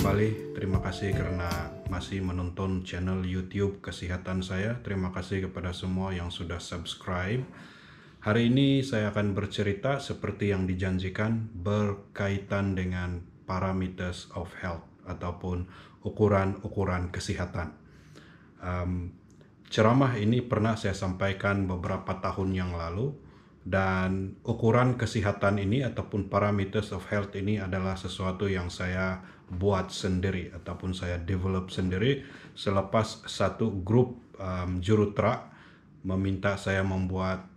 kembali. Terima kasih karena masih menonton channel YouTube Kesehatan saya. Terima kasih kepada semua yang sudah subscribe. Hari ini saya akan bercerita seperti yang dijanjikan berkaitan dengan parameters of health ataupun ukuran-ukuran kesehatan. Ceramah ini pernah saya sampaikan beberapa tahun yang lalu, dan ukuran kesehatan ini ataupun parameters of health ini adalah sesuatu yang saya buat sendiri ataupun saya develop sendiri selepas satu grup jurutera meminta saya membuat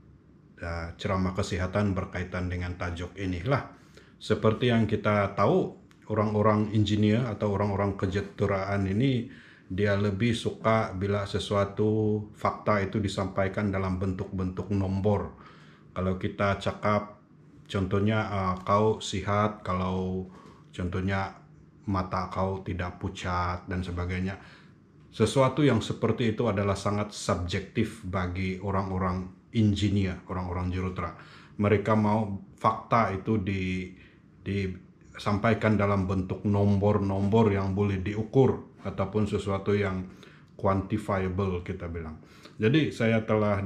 ceramah kesehatan berkaitan dengan tajuk inilah. Seperti yang kita tahu, orang-orang engineer atau orang-orang kejuruteraan ini dia lebih suka bila sesuatu fakta itu disampaikan dalam bentuk-bentuk nombor. Kalau kita cakap contohnya kau sihat, kalau contohnya mata kau tidak pucat dan sebagainya. Sesuatu yang seperti itu adalah sangat subjektif bagi orang-orang engineer, orang-orang jurutera. Mereka mau fakta itu disampaikan dalam bentuk nombor-nombor yang boleh diukur ataupun sesuatu yang quantifiable kita bilang. Jadi saya telah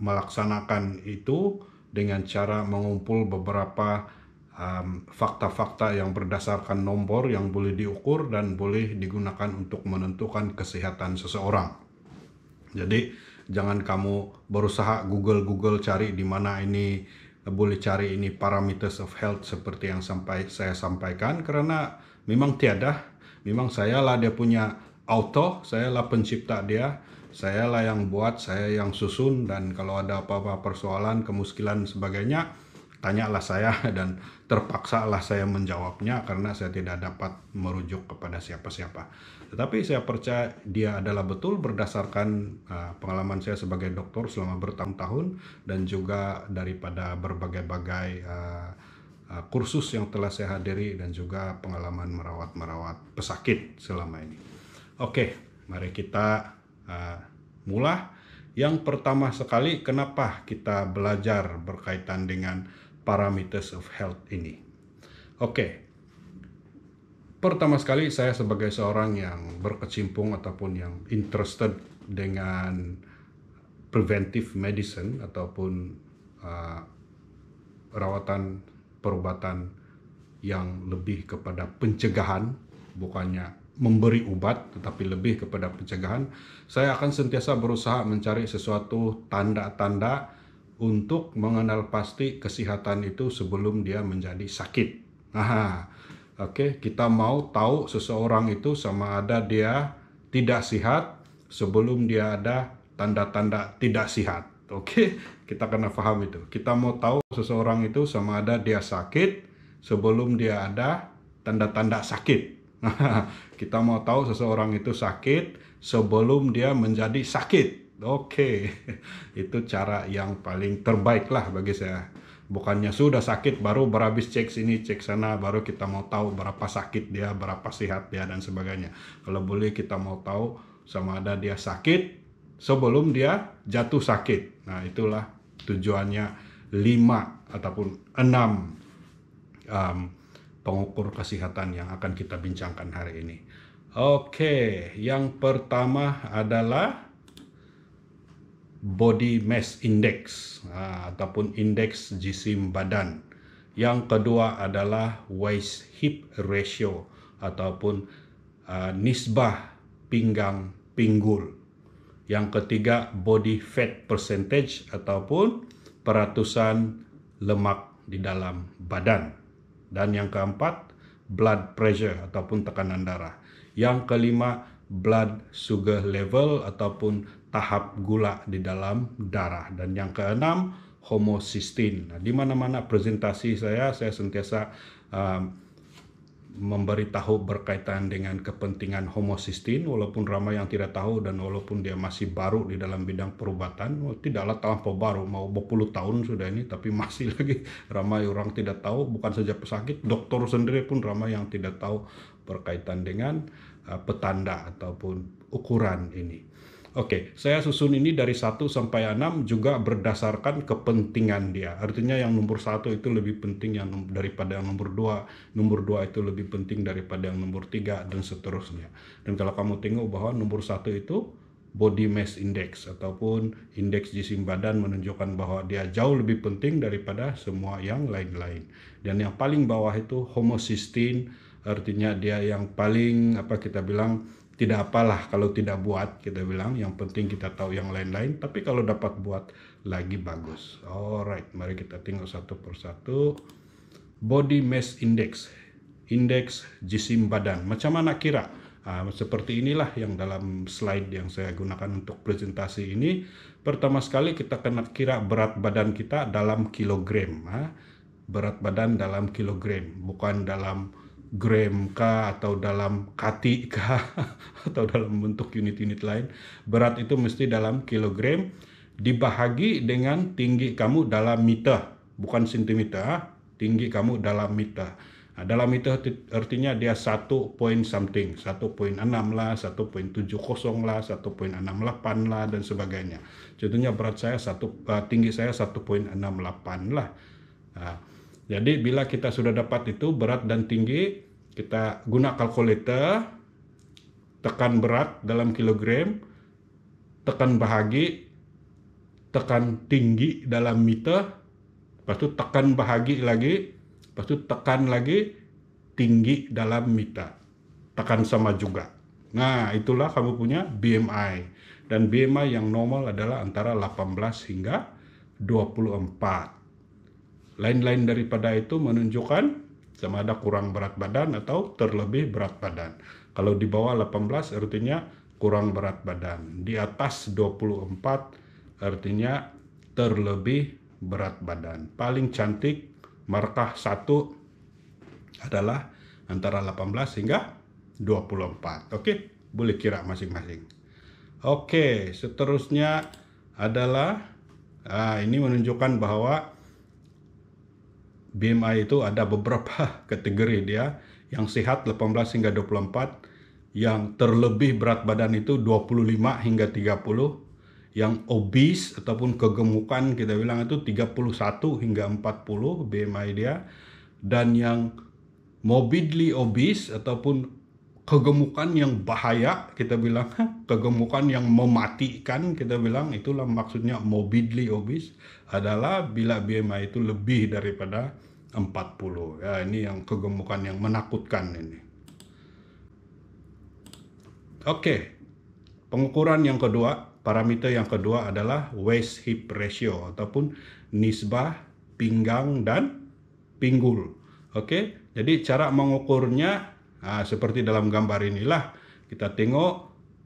melaksanakan itu dengan cara mengumpul beberapa fakta-fakta yang berdasarkan nomor yang boleh diukur dan boleh digunakan untuk menentukan kesehatan seseorang. Jadi jangan kamu berusaha Google cari di mana ini boleh cari ini parameters of health seperti yang saya sampaikan, karena memang tiada. Memang sayalah dia punya auto, sayalah pencipta dia, sayalah yang buat, saya yang susun, dan kalau ada apa-apa persoalan, kemuskilan sebagainya, tanyalah saya dan terpaksalah saya menjawabnya karena saya tidak dapat merujuk kepada siapa-siapa. Tetapi saya percaya dia adalah betul berdasarkan pengalaman saya sebagai dokter selama bertahun-tahun dan juga daripada berbagai-bagai kursus yang telah saya hadiri dan juga pengalaman merawat pesakit selama ini. Oke, mari kita mulai. Yang pertama sekali, kenapa kita belajar berkaitan dengan parameters of health ini? Oke, pertama sekali saya sebagai seorang yang berkecimpung ataupun yang interested dengan preventive medicine ataupun perubatan yang lebih kepada pencegahan, bukannya memberi obat tetapi lebih kepada pencegahan, saya akan sentiasa berusaha mencari sesuatu tanda-tanda untuk mengenal pasti kesehatan itu sebelum dia menjadi sakit. Oke, kita mau tahu seseorang itu sama ada dia tidak sehat sebelum dia ada tanda-tanda tidak sehat. Oke, kita kena paham itu. Kita mau tahu seseorang itu sama ada dia sakit sebelum dia ada tanda-tanda sakit. Kita mau tahu seseorang itu sakit sebelum dia menjadi sakit. Oke, itu cara yang paling terbaik lah bagi saya. Bukannya sudah sakit baru berhabis cek sini cek sana, baru kita mau tahu berapa sakit dia, berapa sehat dia dan sebagainya. Kalau boleh kita mau tahu sama ada dia sakit sebelum dia jatuh sakit. Nah, itulah tujuannya 5 ataupun 6 pengukur kesehatan yang akan kita bincangkan hari ini. Oke, yang pertama adalah body mass index ataupun indeks jisim badan. Yang kedua adalah waist hip ratio ataupun nisbah pinggang pinggul. Yang ketiga body fat percentage ataupun peratusan lemak di dalam badan. Dan yang keempat, blood pressure ataupun tekanan darah. Yang kelima, blood sugar level ataupun tahap gula di dalam darah. Dan yang keenam, homocysteine. Nah, di mana-mana presentasi saya sentiasa memberitahu berkaitan dengan kepentingan homocysteine, walaupun ramai yang tidak tahu dan walaupun dia masih baru di dalam bidang perubatan. Tidaklah terlampau baru, mau berpuluh tahun sudah ini, tapi masih lagi ramai orang tidak tahu. Bukan saja pesakit, dokter sendiri pun ramai yang tidak tahu berkaitan dengan petanda ataupun ukuran ini. Oke, saya susun ini dari 1 sampai 6 juga berdasarkan kepentingan dia. Artinya yang nomor 1 itu lebih penting daripada yang nomor 2. Nomor 2 itu lebih penting daripada yang nomor 3 dan seterusnya. Dan kalau kamu tengok bahwa nomor 1 itu body mass index ataupun indeks jisim badan menunjukkan bahwa dia jauh lebih penting daripada semua yang lain-lain. Dan yang paling bawah itu homocysteine, artinya dia yang paling kita bilang tidak apalah kalau tidak buat, kita bilang yang penting kita tahu yang lain-lain, tapi kalau dapat buat lagi bagus. Alright, mari kita tengok satu persatu. Body mass index, indeks jisim badan. Macam mana kira? Seperti inilah yang dalam slide yang saya gunakan untuk presentasi ini. Pertama sekali kita kena kira berat badan kita dalam kilogram. Berat badan dalam kilogram, bukan dalam gram kah atau dalam kati kah atau dalam bentuk unit-unit lain. Berat itu mesti dalam kilogram dibahagi dengan tinggi kamu dalam meter, bukan sentimeter. Tinggi kamu dalam meter. Dalam meter artinya dia 1 point something, 1.6 lah, 1.70 lah, 1.68 lah dan sebagainya. Contohnya berat saya tinggi saya 1.68 lah. Jadi bila kita sudah dapat itu berat dan tinggi, kita guna kalkulator, tekan berat dalam kilogram, tekan bahagi, tekan tinggi dalam meter, lepas itu tekan bahagi lagi, lepas itu tekan lagi tinggi dalam meter, tekan sama juga. Nah, itulah kamu punya BMI. Dan BMI yang normal adalah antara 18 hingga 24. Lain-lain daripada itu menunjukkan sama ada kurang berat badan atau terlebih berat badan. Kalau di bawah 18 artinya kurang berat badan. Di atas 24 artinya terlebih berat badan. Paling cantik markah 1 adalah antara 18 hingga 24. Oke, boleh kira masing-masing. Oke, seterusnya adalah ini menunjukkan bahwa BMI itu ada beberapa kategori dia. Yang sehat 18 hingga 24, yang terlebih berat badan itu 25 hingga 30, yang obese ataupun kegemukan kita bilang itu 31 hingga 40 BMI dia, dan yang morbidly obese ataupun kegemukan yang bahaya, kita bilang kegemukan yang mematikan, kita bilang itulah maksudnya morbidly obese, adalah bila BMI itu lebih daripada 40. Ya, ini yang kegemukan yang menakutkan ini. Oke, pengukuran yang kedua, parameter yang kedua adalah waist hip ratio ataupun nisbah pinggang dan pinggul. Oke, jadi cara mengukurnya seperti dalam gambar inilah. Kita tengok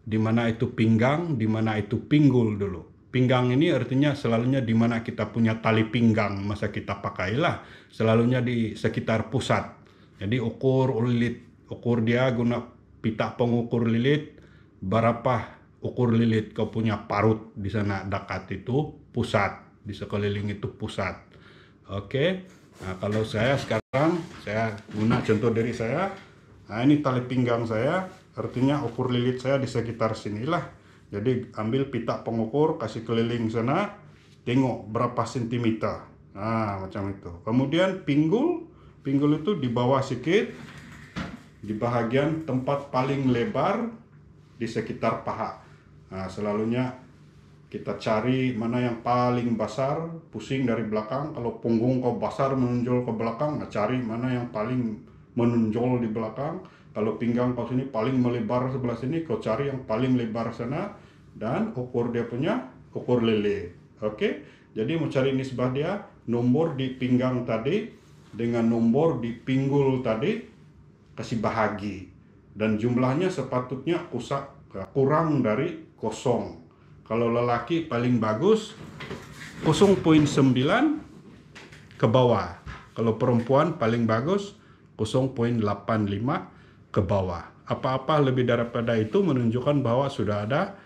di mana itu pinggang, di mana itu pinggul dulu. Pinggang ini artinya selalunya di mana kita punya tali pinggang masa kita pakailah, selalunya di sekitar pusat. Jadi ukur lilit, ukur dia guna pita pengukur lilit, berapa ukur lilit kau punya parut di sana dekat itu pusat, di sekeliling itu pusat. Oke. Nah, kalau saya sekarang saya guna contoh dari saya. Nah, ini tali pinggang saya, artinya ukur lilit saya di sekitar sinilah. Jadi ambil pita pengukur, kasih keliling sana, tengok berapa sentimeter. Nah, macam itu. Kemudian pinggul itu di bawah sedikit, di bahagian tempat paling lebar di sekitar paha. Nah, selalunya kita cari mana yang paling besar, pusing dari belakang. Kalau punggung kau besar menonjol ke belakang, cari mana yang paling menonjol di belakang. Kalau pinggang kau sini paling melebar sebelah sini, kau cari yang paling lebar sana dan ukur dia punya ukur lele. Oke, jadi mau cari nisbah dia, nomor di pinggang tadi dengan nomor di pinggul tadi kasih bahagi, dan jumlahnya sepatutnya kurang dari 0. Kalau lelaki paling bagus 0.9 ke bawah. Kalau perempuan paling bagus 0.85 ke bawah. Apa-apa lebih daripada itu menunjukkan bahwa sudah ada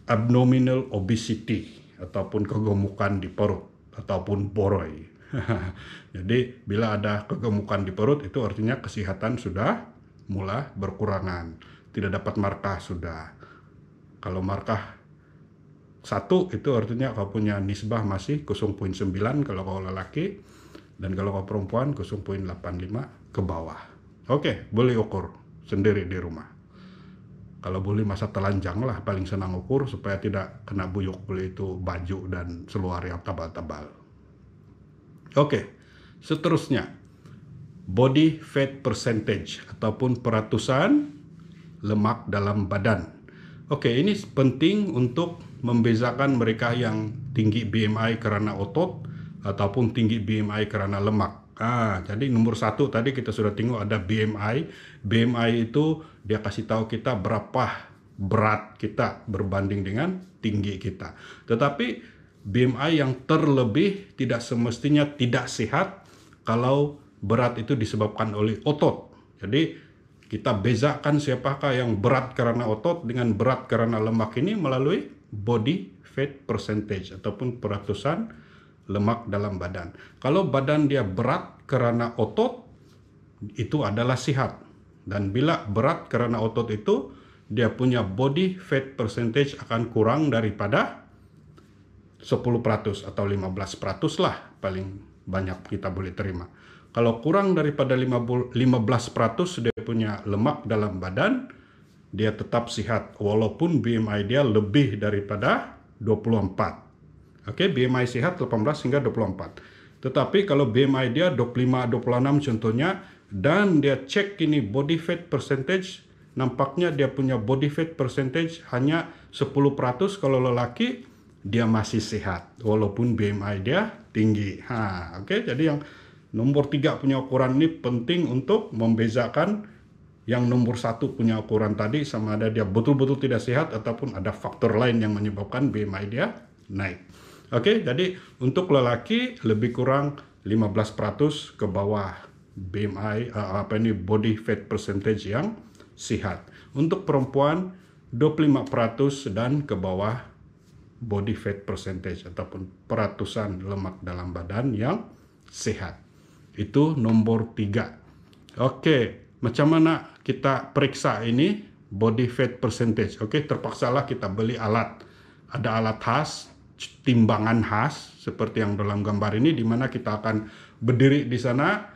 abdominal obesity ataupun kegemukan di perut ataupun boroi. Jadi bila ada kegemukan di perut itu artinya kesehatan sudah mulai berkurangan, tidak dapat markah sudah. Kalau markah 1 itu artinya kau punya nisbah masih 0,9 kalau kau lelaki, dan kalau kau perempuan 0,85 ke bawah. Oke, boleh ukur sendiri di rumah. Kalau boleh masa telanjang lah, paling senang ukur supaya tidak kena buyuk boleh itu baju dan seluar yang tebal-tebal. Oke, seterusnya body fat percentage ataupun peratusan lemak dalam badan. Oke, ini penting untuk membezakan mereka yang tinggi BMI karena otot ataupun tinggi BMI karena lemak. Jadi nomor 1 tadi kita sudah tengok ada BMI. BMI itu dia kasih tahu kita berapa berat kita berbanding dengan tinggi kita. Tetapi BMI yang terlebih tidak semestinya tidak sehat kalau berat itu disebabkan oleh otot. Jadi kita bezakan siapakah yang berat karena otot dengan berat karena lemak ini melalui body fat percentage ataupun peratusan lemak dalam badan. Kalau badan dia berat karena otot, itu adalah sehat. Dan bila berat karena otot itu, dia punya body fat percentage akan kurang daripada 10% atau 15% lah paling banyak kita boleh terima. Kalau kurang daripada 15%, dia punya lemak dalam badan, dia tetap sehat walaupun BMI dia lebih daripada 24. Oke, BMI sehat 18 hingga 24. Tetapi kalau BMI dia 25-26 contohnya, dan dia cek ini body fat percentage, nampaknya dia punya body fat percentage hanya 10% kalau lelaki, dia masih sehat walaupun BMI dia tinggi. Oke, jadi yang nomor 3 punya ukuran ini penting untuk membezakan yang nomor 1 punya ukuran tadi sama ada dia betul-betul tidak sehat ataupun ada faktor lain yang menyebabkan BMI dia naik. Oke, jadi untuk lelaki lebih kurang 15% ke bawah BMI body fat percentage yang sehat. Untuk perempuan 25% dan ke bawah body fat percentage ataupun peratusan lemak dalam badan yang sehat. Itu nomor 3. Oke, macam mana kita periksa ini body fat percentage? Oke, terpaksalah kita beli alat. Ada alat khas, timbangan khas seperti yang dalam gambar ini, di mana kita akan berdiri di sana.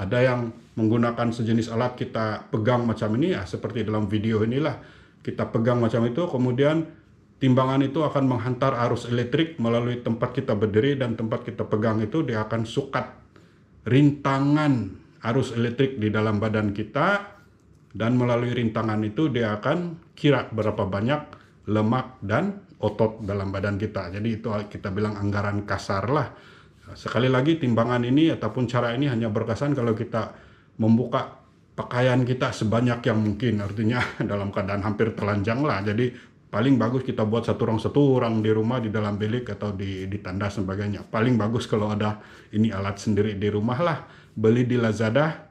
Ada yang menggunakan sejenis alat kita pegang macam ini, seperti dalam video inilah. Kita pegang macam itu, kemudian timbangan itu akan menghantar arus elektrik melalui tempat kita berdiri, dan tempat kita pegang itu dia akan sukat rintangan arus elektrik di dalam badan kita, dan melalui rintangan itu dia akan kira berapa banyak lemak dan otot dalam badan kita. Jadi itu kita bilang anggaran kasar lah. Sekali lagi, timbangan ini ataupun cara ini hanya berkesan kalau kita membuka pakaian kita sebanyak yang mungkin, artinya dalam keadaan hampir telanjang lah. Jadi paling bagus kita buat satu orang di rumah, di dalam bilik atau di tandas sebagainya. Paling bagus kalau ada ini alat sendiri di rumah lah. Beli di Lazada,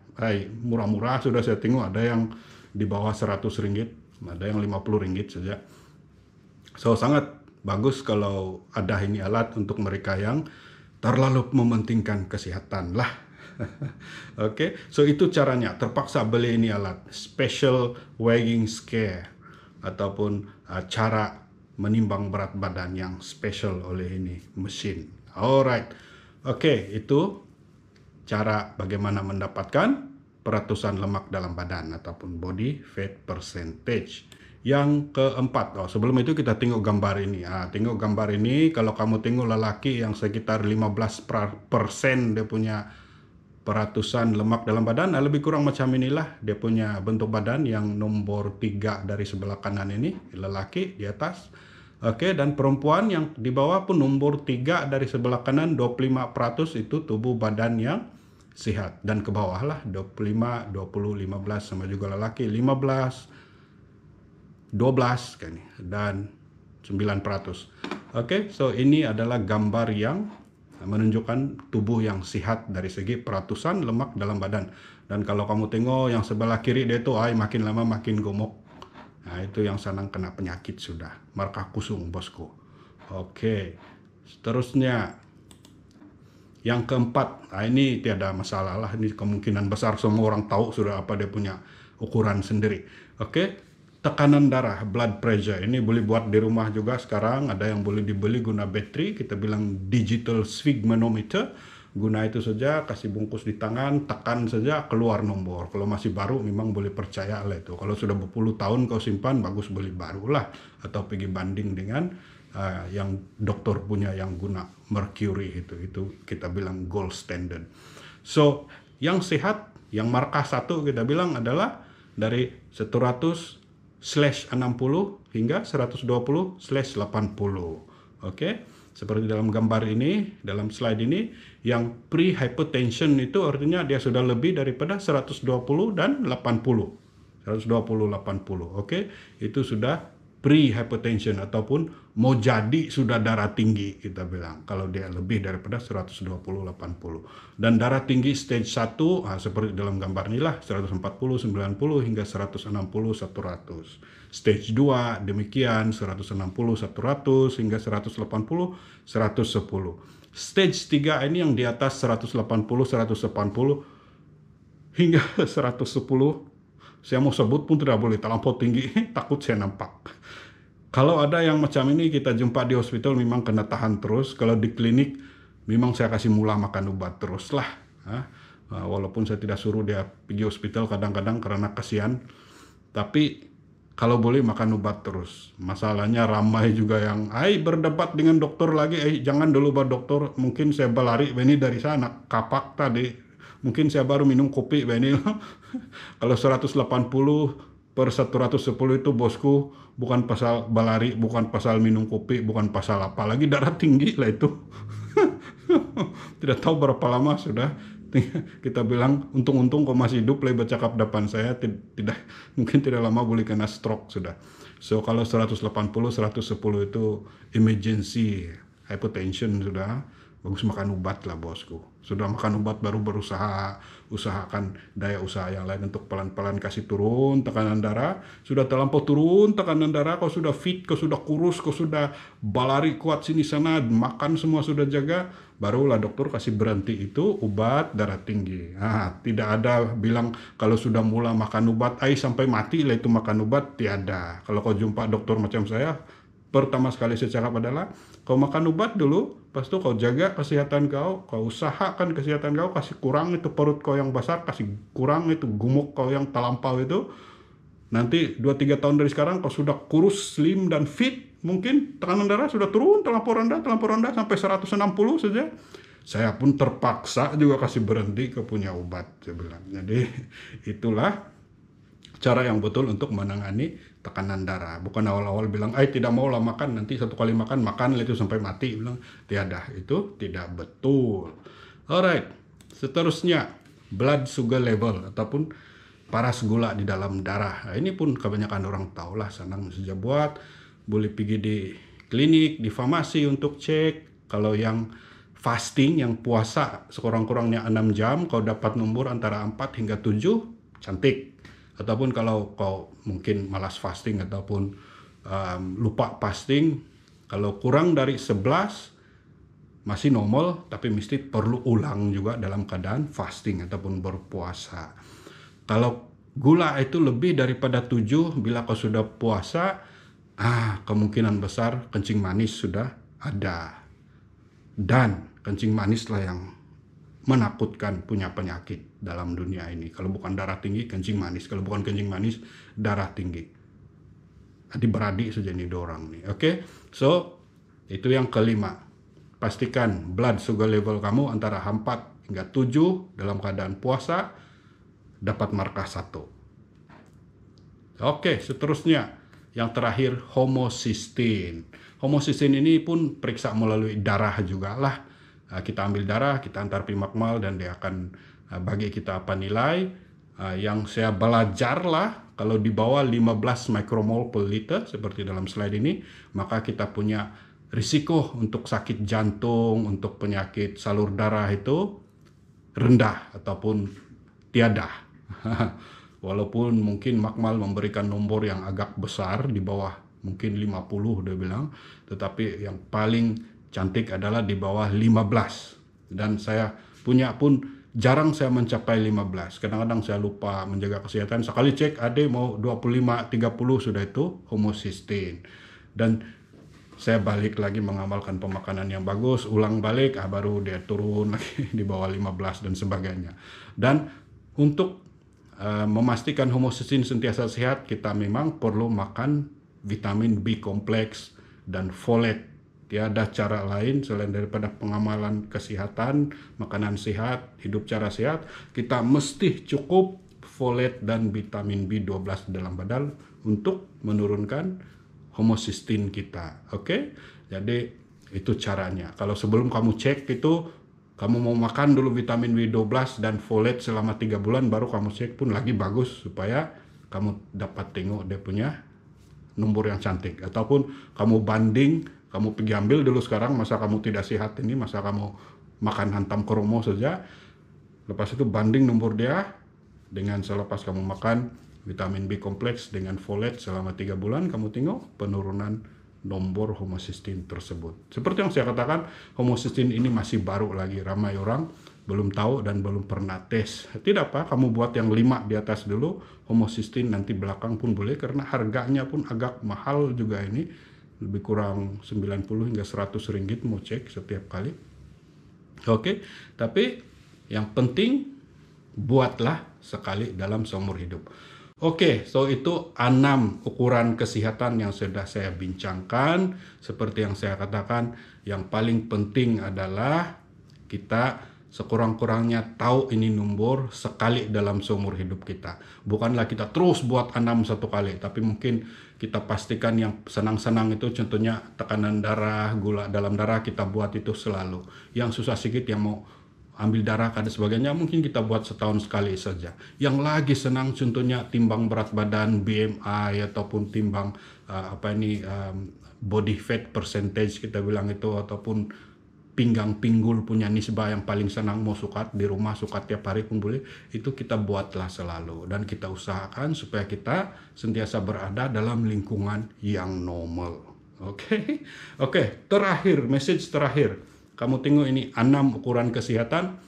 murah-murah sudah saya tengok, ada yang di bawah 100 ringgit, ada yang 50 ringgit saja. So sangat bagus kalau ada ini alat untuk mereka yang terlalu mementingkan kesehatan lah. Oke, so itu caranya. Terpaksa beli ini alat, special weighing scale ataupun cara menimbang berat badan yang special oleh ini mesin. Alright, oke, itu cara bagaimana mendapatkan peratusan lemak dalam badan ataupun body fat percentage. Yang keempat, sebelum itu kita tengok gambar ini. Tengok gambar ini, kalau kamu tengok lelaki yang sekitar 15% dia punya peratusan lemak dalam badan, lebih kurang macam inilah dia punya bentuk badan. Yang nomor 3 dari sebelah kanan ini lelaki di atas. Oke, dan perempuan yang di bawah pun nomor 3 dari sebelah kanan 25% itu tubuh badan yang sehat, dan ke bawah lah 25, 20, 15 sama juga lelaki 15, 12 kan, dan 9%. Oke, so ini adalah gambar yang menunjukkan tubuh yang sehat dari segi peratusan lemak dalam badan. Dan kalau kamu tengok yang sebelah kiri dia itu makin lama makin gemuk. Nah, itu yang senang kena penyakit sudah, markah kusung bosku. Oke, seterusnya yang keempat, ini tiada masalah lah, ini kemungkinan besar semua orang tahu sudah apa dia punya ukuran sendiri. Oke, tekanan darah, blood pressure. Ini boleh buat di rumah juga sekarang. Ada yang boleh dibeli guna bateri. Kita bilang digital sphygmanometer. Guna itu saja, kasih bungkus di tangan, tekan saja, keluar nomor. Kalau masih baru, memang boleh percaya lah itu. Kalau sudah berpuluh tahun kau simpan, bagus beli baru lah. Atau pergi banding dengan yang dokter punya yang guna mercury itu. Itu kita bilang gold standard. So, yang sehat, yang markah 1 kita bilang adalah dari 100/60 hingga 120/80. Oke, seperti dalam gambar ini, dalam slide ini, yang pre-hypertension itu artinya dia sudah lebih daripada 120 dan 80. 120/80. Oke, itu sudah pre-hypertension ataupun mau jadi sudah darah tinggi kita bilang kalau dia lebih daripada 120/80. Dan darah tinggi stage 1 seperti dalam gambar inilah 140/90 hingga 160/100. Stage 2 demikian 160/100 hingga 180/110. Stage 3 ini yang di atas 180/180 hingga 110. Saya mau sebut pun tidak boleh, terlampau tinggi, takut saya nampak. Kalau ada yang macam ini kita jumpa di hospital memang kena tahan terus. Kalau di klinik memang saya kasih mula makan obat terus lah. Walaupun saya tidak suruh dia pergi hospital kadang-kadang karena kasihan. Tapi kalau boleh makan obat terus. Masalahnya ramai juga yang berdebat dengan dokter lagi. Jangan dulu Pak dokter, mungkin saya berlari ini dari sana. Kapak tadi. Mungkin saya baru minum kopi ini. Kalau 180/110 itu bosku bukan pasal balari, bukan pasal minum kopi, bukan pasal apa lagi, darah tinggi lah itu. Tidak tahu berapa lama sudah. Kita bilang untung-untung kau masih hidup lah bercakap depan saya, tidak mungkin tidak lama boleh kena stroke sudah. So kalau 180/110 itu emergency hypertension sudah. Bagus makan obat lah bosku. Sudah makan obat baru usahakan daya usaha yang lain untuk pelan-pelan kasih turun tekanan darah. Sudah terlampau turun tekanan darah, kau sudah fit, kau sudah kurus, kau sudah balari kuat sini sana, makan semua sudah jaga, barulah dokter kasih berhenti itu obat darah tinggi. Tidak ada bilang kalau sudah mula makan obat, sampai mati lah itu makan obat, tiada. Kalau kau jumpa dokter macam saya, pertama sekali saya cakap adalah kau makan obat dulu, pas itu kau jaga kesehatan kau usahakan kesehatan kau, kasih kurang itu perut kau yang besar, kasih kurang itu gemuk kau yang terlampau itu. Nanti 2-3 tahun dari sekarang kau sudah kurus, slim dan fit, mungkin tekanan darah sudah turun terlampau rendah sampai 160 saja. Saya pun terpaksa juga kasih berhenti ke punya obat, saya bilang. Jadi itulah cara yang betul untuk menangani tekanan darah. Bukan awal-awal bilang, tidak mau lah makan, nanti satu kali makan itu sampai mati. Bilang, tiada, itu tidak betul. Alright, seterusnya blood sugar level ataupun paras gula di dalam darah. Ini pun kebanyakan orang tahu lah, senang saja buat. Boleh pergi di klinik, di farmasi untuk cek. Kalau yang fasting, yang puasa sekurang-kurangnya 6 jam, kau dapat nomor antara 4 hingga 7, cantik. Ataupun kalau kau mungkin malas fasting ataupun lupa fasting, kalau kurang dari 11 masih normal, tapi mesti perlu ulang juga dalam keadaan fasting ataupun berpuasa. Kalau gula itu lebih daripada 7, bila kau sudah puasa, kemungkinan besar kencing manis sudah ada. Dan kencing manis lah yang menakutkan punya penyakit dalam dunia ini. Kalau bukan darah tinggi, kencing manis. Kalau bukan kencing manis, darah tinggi. Adik-beradik saja nih dorang nih. Oke, so itu yang kelima. Pastikan blood sugar level kamu antara 4 hingga 7 dalam keadaan puasa dapat markah 1. Oke, seterusnya yang terakhir homocysteine. Homocysteine ini pun periksa melalui darah juga lah. Kita ambil darah, kita antar Pimakmal dan dia akan bagi kita apa nilai. Yang saya belajar lah, kalau di bawah 15 micromole per liter seperti dalam slide ini, maka kita punya risiko untuk sakit jantung, untuk penyakit salur darah itu rendah ataupun tiada. Walaupun mungkin Makmal memberikan nomor yang agak besar di bawah mungkin 50 dia bilang, tetapi yang paling cantik adalah di bawah 15. Dan saya punya pun jarang saya mencapai 15. Kadang-kadang saya lupa menjaga kesehatan. Sekali cek ade mau 25, 30 sudah itu homocysteine. Dan saya balik lagi mengamalkan pemakanan yang bagus, ulang balik, baru dia turun lagi di bawah 15 dan sebagainya. Dan untuk memastikan homocysteine sentiasa sehat, kita memang perlu makan vitamin B kompleks dan folate. Tiada cara lain selain daripada pengamalan kesehatan, makanan sehat, hidup cara sehat, kita mesti cukup folate dan vitamin B12 dalam badan untuk menurunkan homocysteine kita. Oke? Jadi itu caranya. Kalau sebelum kamu cek itu, kamu mau makan dulu vitamin B12 dan folate selama 3 bulan, baru kamu cek pun lagi bagus supaya kamu dapat tengok dia punya nomor yang cantik. Ataupun kamu banding, kamu pergi ambil dulu sekarang, masa kamu tidak sehat ini, masa kamu makan hantam kromo saja. Lepas itu banding nomor dia dengan selepas kamu makan vitamin B kompleks dengan folate selama 3 bulan, kamu tengok penurunan nomor homocysteine tersebut. Seperti yang saya katakan, homocysteine ini masih baru lagi, ramai orang belum tahu dan belum pernah tes. Tidak apa, kamu buat yang 5 di atas dulu, homocysteine nanti belakang pun boleh, karena harganya pun agak mahal juga ini, lebih kurang 90 hingga 100 ringgit mau cek setiap kali. Oke, tapi yang penting buatlah sekali dalam seumur hidup. Oke, so itu 6 ukuran kesehatan yang sudah saya bincangkan. Seperti yang saya katakan, yang paling penting adalah kita sekurang-kurangnya tahu ini nomor sekali dalam seumur hidup kita. Bukanlah kita terus buat 6 satu kali, tapi mungkin kita pastikan yang senang-senang itu, contohnya tekanan darah, gula dalam darah, kita buat itu selalu. Yang susah sedikit, yang mau ambil darah dan sebagainya, mungkin kita buat setahun sekali saja. Yang lagi senang contohnya timbang berat badan, BMI, ataupun timbang body fat percentage kita bilang itu, ataupun pinggang pinggul punya nisbah yang paling senang, mau sukat di rumah, sukat tiap hari pun boleh, itu kita buatlah selalu. Dan kita usahakan supaya kita sentiasa berada dalam lingkungan yang normal. Oke, terakhir, message terakhir. Kamu tengok ini 6 ukuran kesehatan,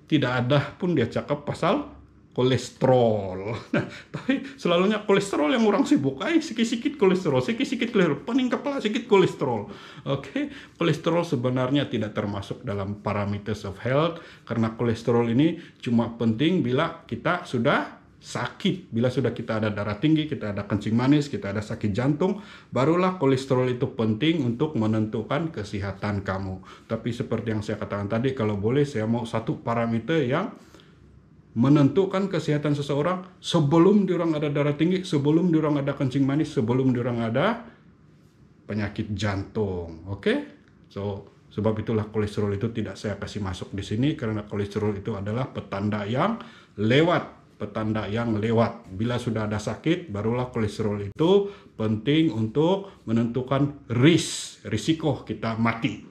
tidak ada pun dia cakap pasal kolesterol. Nah, tapi selalunya kolesterol yang orang sibuk. Sikit-sikit kolesterol, sikit-sikit kolesterol, pening kepala, sikit kolesterol. Oke, kolesterol sebenarnya tidak termasuk dalam parameters of health, karena kolesterol ini cuma penting bila kita sudah sakit. Bila sudah kita ada darah tinggi, kita ada kencing manis, kita ada sakit jantung, barulah kolesterol itu penting untuk menentukan kesehatan kamu. Tapi seperti yang saya katakan tadi, kalau boleh saya mau satu parameter yang menentukan kesehatan seseorang sebelum diorang ada darah tinggi, sebelum diorang ada kencing manis, sebelum diorang ada penyakit jantung. Oke? So, sebab itulah kolesterol itu tidak saya kasih masuk di sini, karena kolesterol itu adalah petanda yang lewat. Bila sudah ada sakit, barulah kolesterol itu penting untuk menentukan risiko kita mati.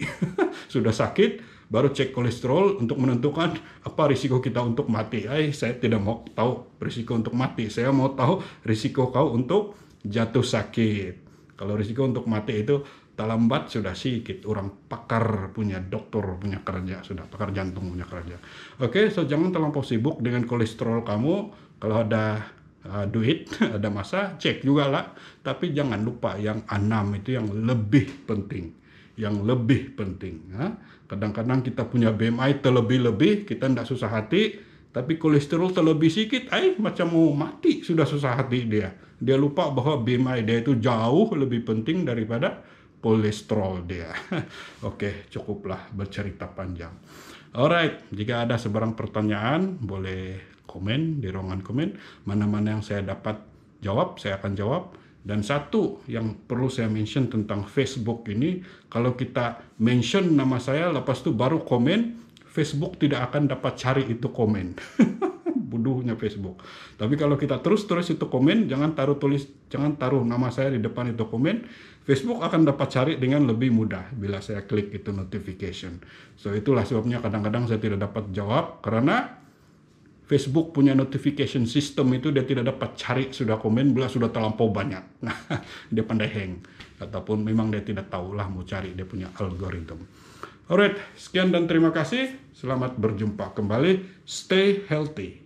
Sudah sakit, baru cek kolesterol untuk menentukan apa risiko kita untuk mati. Saya tidak mau tahu risiko untuk mati. Saya mau tahu risiko kau untuk jatuh sakit. Kalau risiko untuk mati itu tak lambat sudah sedikit. Orang pakar punya, dokter punya kerja, sudah pakar jantung punya kerja. Oke, so jangan terlampau sibuk dengan kolesterol kamu. Kalau ada duit, ada masa, cek juga lah. Tapi jangan lupa yang 6 itu yang lebih penting. Kadang-kadang kita punya BMI terlebih-lebih, kita tidak susah hati, tapi kolesterol terlebih sedikit, macam mau mati, sudah susah hati dia. Dia lupa bahwa BMI dia itu jauh lebih penting daripada kolesterol dia. Oke, cukuplah bercerita panjang. Alright, jika ada sebarang pertanyaan, boleh komen di ruangan komen. Mana-mana yang saya dapat jawab, saya akan jawab. Dan satu yang perlu saya mention tentang Facebook ini, kalau kita mention nama saya, lepas itu baru komen, Facebook tidak akan dapat cari itu komen. Bodohnya Facebook. Tapi kalau kita terus itu komen, jangan taruh nama saya di depan itu komen, Facebook akan dapat cari dengan lebih mudah bila saya klik itu notification. So itulah sebabnya kadang-kadang saya tidak dapat jawab, karena Facebook punya notification system itu dia tidak dapat cari sudah komen bila sudah terlampau banyak. Dia pandai hang. Ataupun memang dia tidak tahulah mau cari, dia punya algoritma. Alright, sekian dan terima kasih. Selamat berjumpa kembali. Stay healthy.